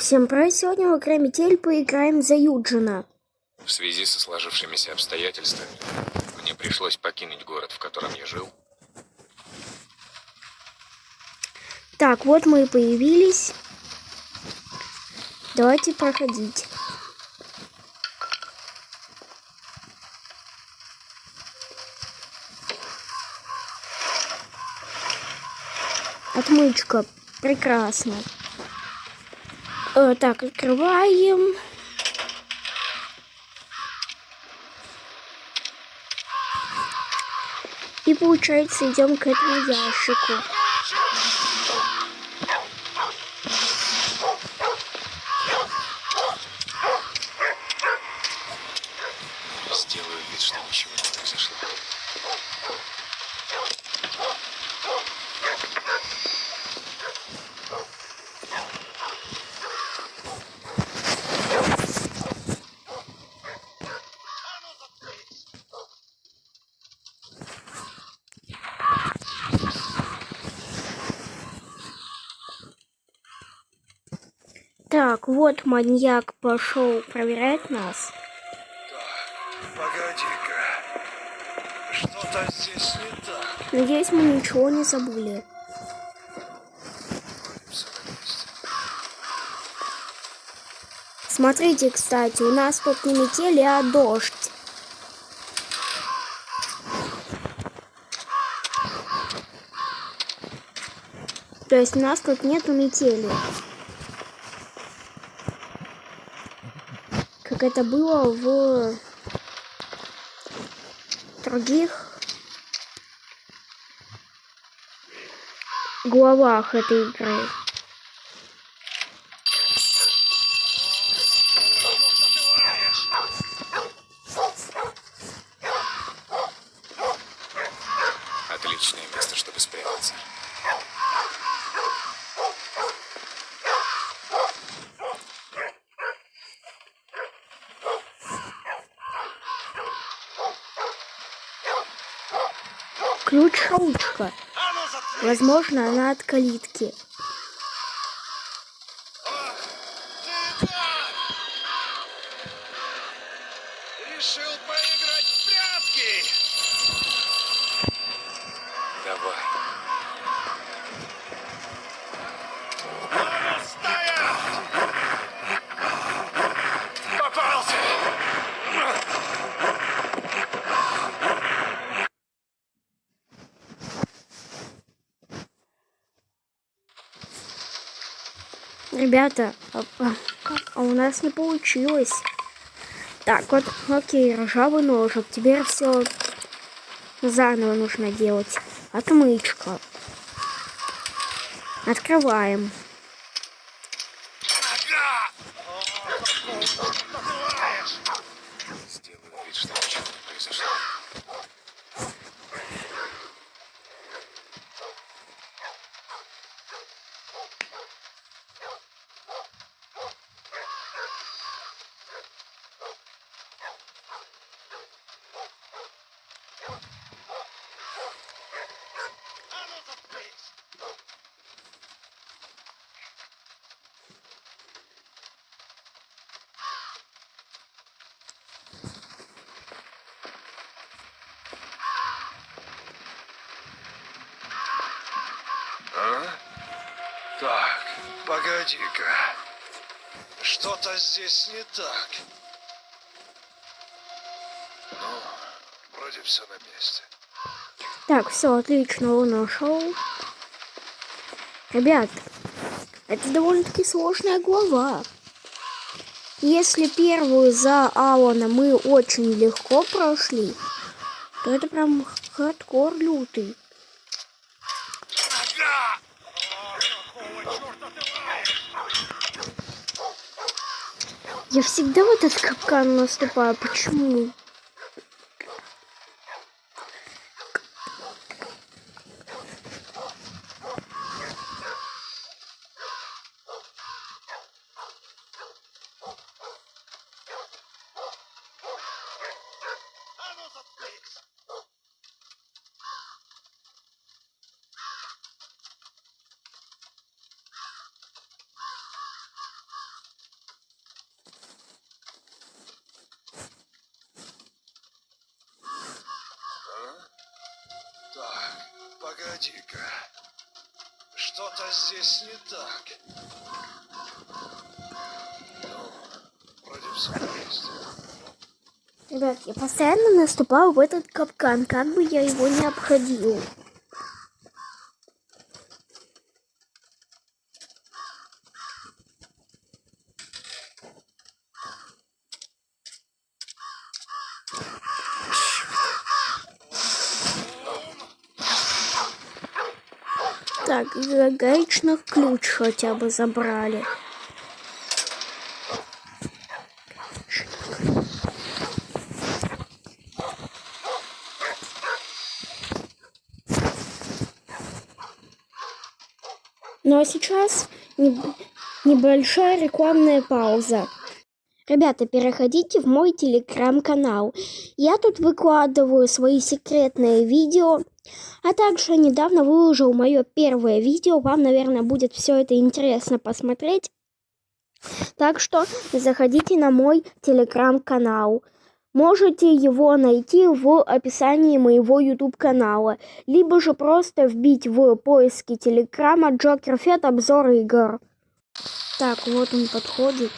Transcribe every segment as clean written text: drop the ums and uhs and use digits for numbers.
Всем привет! Сегодня в игре Метель поиграем за Юджина. В связи со сложившимися обстоятельствами мне пришлось покинуть город, в котором я жил. Так, вот мы и появились. Давайте проходить. Отмычка. Прекрасно. Так, открываем. И получается идем к этому ящику. Сделаю вид, что ничего не произошло. Так, вот маньяк пошел проверять нас. Погоди-ка. Что-то здесь не так. Надеюсь, мы ничего не забыли. Смотрите, кстати, у нас тут не метель, а дождь. То есть у нас тут нету метели. Как это было в других главах этой игры. Отличное место, чтобы спрятаться. Ключ-ручка. Возможно, она от калитки. Решил поиграть в прятки. Давай. Стоять! Попался! Ребята, а у нас не получилось. Так, вот, окей, ржавый ножик. Теперь все заново нужно делать. Отмычка. Открываем. Сделаю вид, что ничего не произошло. Так, погоди-ка. Что-то здесь не так. Ну, вроде все на месте. Так, все, отлично, он нашел. Ребят, это довольно-таки сложная глава. Если первую за Алана мы очень легко прошли, то это прям хардкор лютый. Я всегда в этот капкан наступаю. Почему? Погоди-ка. Что-то здесь не так. Ну, вроде все на месте. Ребят, я постоянно наступаю в этот капкан, как бы я его не обходил. Так, гаечный ключ хотя бы забрали. Ну а сейчас небольшая рекламная пауза. Ребята, переходите в мой телеграм-канал. Я тут выкладываю свои секретные видео. А также недавно выложил мое первое видео. Вам, наверное, будет все это интересно посмотреть. Так что заходите на мой телеграм-канал. Можете его найти в описании моего YouTube-канала. Либо же просто вбить в поиске телеграма Джокерфет обзор игр. Так, вот он подходит.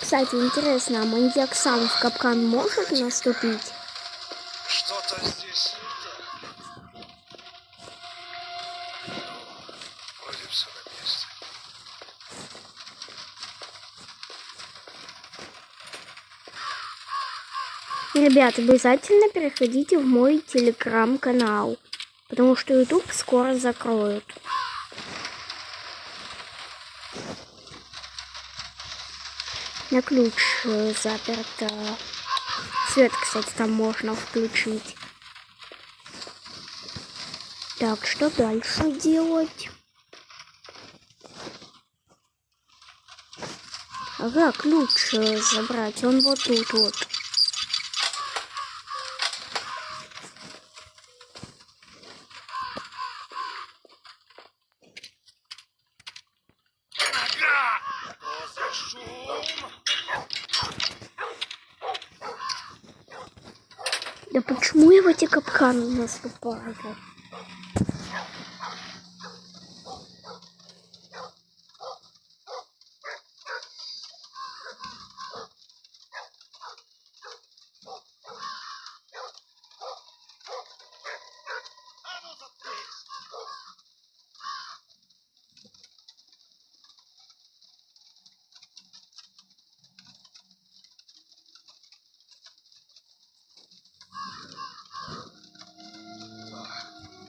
Кстати, интересно, а маньяк сам в капкан может наступить? Что-то здесь не так. Вроде все на месте. Ребят, обязательно переходите в мой телеграм-канал, потому что YouTube скоро закроют. На ключ заперто. Свет, кстати, там можно включить. Так, что дальше делать? Ага, ключ забрать. Он вот тут вот. Да почему я в эти капканы наступаю?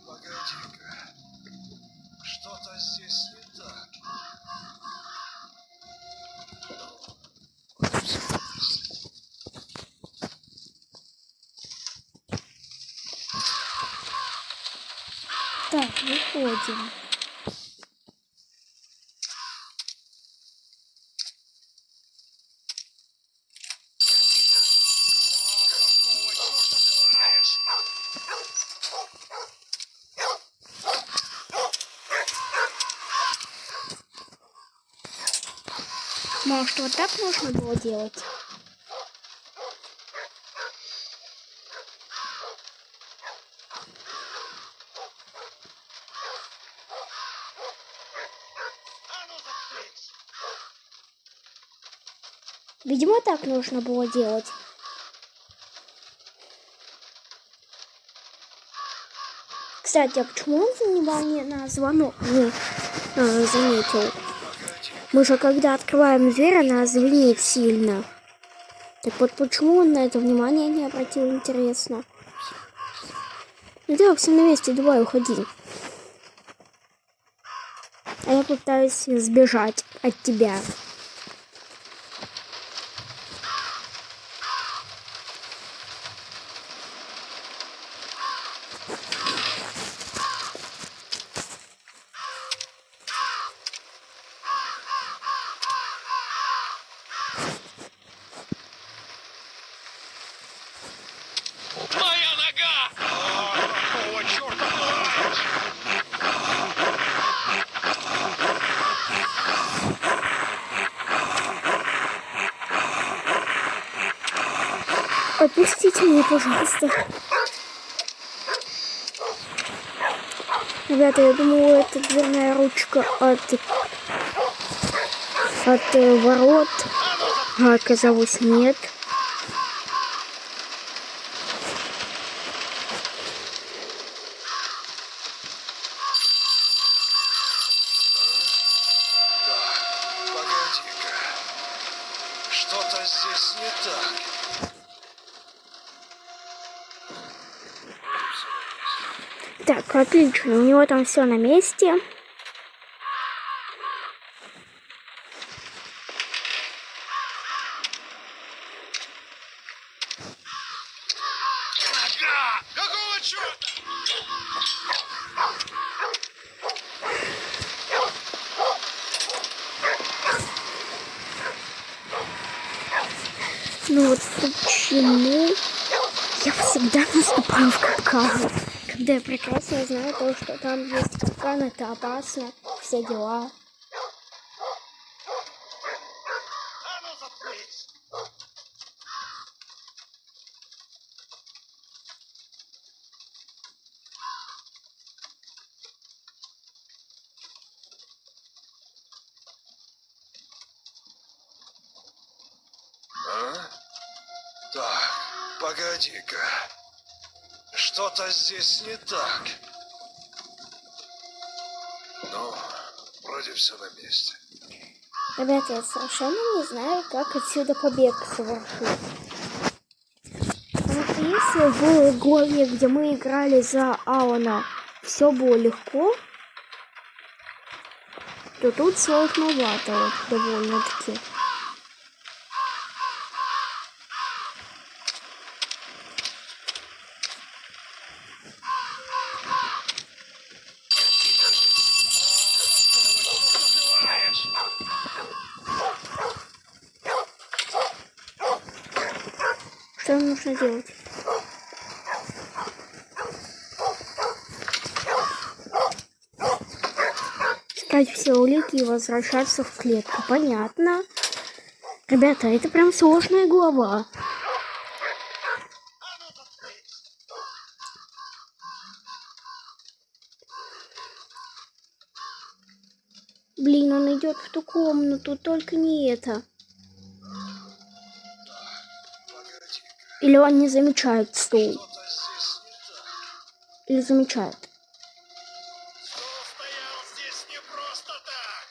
Погоди-ка. Что-то здесь не так. Вроде все на месте. Так, выходим. Может, вот так можно было делать? Видимо, так нужно было делать. Кстати, а почему он внимание на звонок не заметил? Мы же когда открываем дверь, она звенит сильно. Так вот, почему он на это внимание не обратил, интересно? Ну да, все на месте, давай, уходи. А я пытаюсь сбежать от тебя. Моя нога! Какого черта? Отпустите меня, пожалуйста. Ребята, я думала, это дверная ручка от ворот, а оказалось нет. Так, погоди-ка. Что-то здесь не так. Так, отлично, у него там все на месте. Ага! Какого черта? Ну вот почему я всегда наступаю в капкан, когда я прекрасно знаю то, что там есть капкан, это опасно, все дела. А ну заткнись! А? Так, погоди-ка. Что-то здесь не так. Ну, вроде все на месте. Ребята, я совершенно не знаю, как отсюда побег совершить. Потому что если в главе, где мы играли за Алана, все было легко, то тут сложновато вот, довольно-таки. Что нам нужно делать? Искать все улики и возвращаться в клетку. Понятно. Ребята, это прям сложная глава. Блин, он идет в ту комнату, только не это. Погоди-ка. Или он не замечает стул. Что-то здесь не так. Или замечает. Стол стоял здесь не просто так.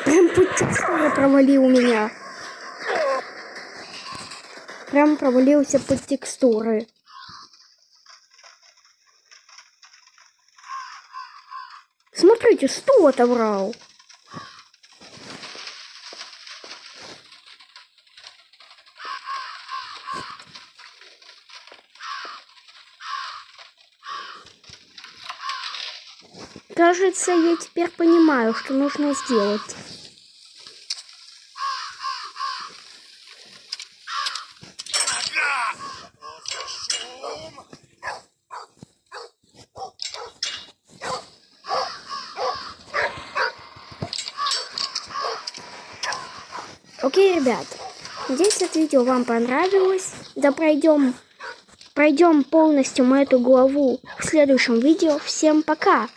Прям под текстуру провалил меня. Прям провалился под текстуры. Смотрите, стул отобрал. Кажется, я теперь понимаю, что нужно сделать. Ага! Вот за шум! Окей, ребят. Надеюсь, это видео вам понравилось. Да пройдем полностью мы эту главу в следующем видео. Всем пока!